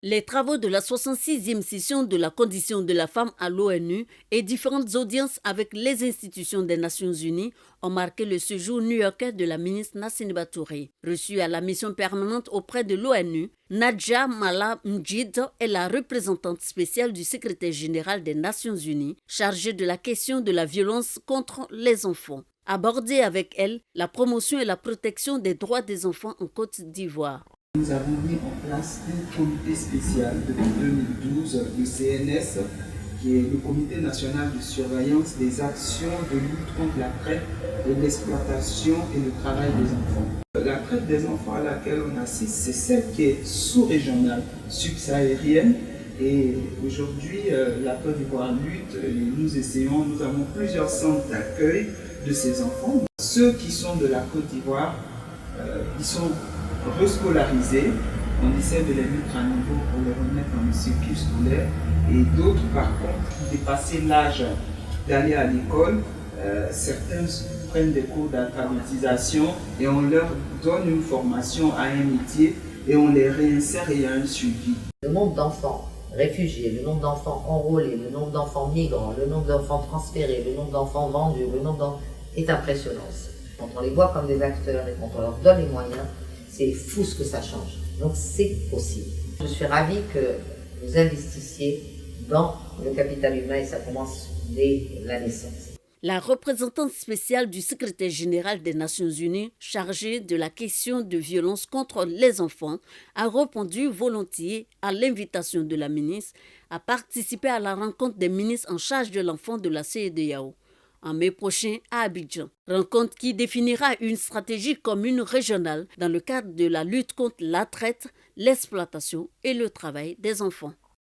Les travaux de la 66e session de la condition de la femme à l'ONU et différentes audiences avec les institutions des Nations Unies ont marqué le séjour new-yorkais de la ministre Nassiniba Touré. Reçue à la mission permanente auprès de l'ONU, Nadja Mala Mjid est la représentante spéciale du secrétaire général des Nations Unies chargée de la question de la violence contre les enfants. Abordée avec elle, la promotion et la protection des droits des enfants en Côte d'Ivoire. Nous avons mis en place un comité spécial depuis 2012, le CNS, qui est le Comité national de surveillance des actions de lutte contre la traite et l'exploitation et le travail des enfants. La traite des enfants à laquelle on assiste, c'est celle qui est sous-régionale, subsaharienne. Et aujourd'hui, la Côte d'Ivoire lutte et nous avons plusieurs centres d'accueil de ces enfants. Ceux qui sont de la Côte d'Ivoire, ils sont rescolarisés, on essaie de les mettre à niveau pour les remettre dans le circuit scolaire, et d'autres par contre qui dépassaient l'âge d'aller à l'école, certains prennent des cours d'alphabétisation et on leur donne une formation à un métier et on les réinsère et il y a un suivi. Le nombre d'enfants réfugiés, le nombre d'enfants enrôlés, le nombre d'enfants migrants, le nombre d'enfants transférés, le nombre d'enfants vendus, est impressionnant. Quand on les voit comme des acteurs et quand on leur donne les moyens, c'est fou ce que ça change. Donc c'est possible. Je suis ravie que vous investissiez dans le capital humain et ça commence dès la naissance. La représentante spéciale du secrétaire général des Nations Unies chargée de la question de violence contre les enfants a répondu volontiers à l'invitation de la ministre à participer à la rencontre des ministres en charge de l'enfant de la CEDEAO en mai prochain à Abidjan. Rencontre qui définira une stratégie commune régionale dans le cadre de la lutte contre la traite, l'exploitation et le travail des enfants.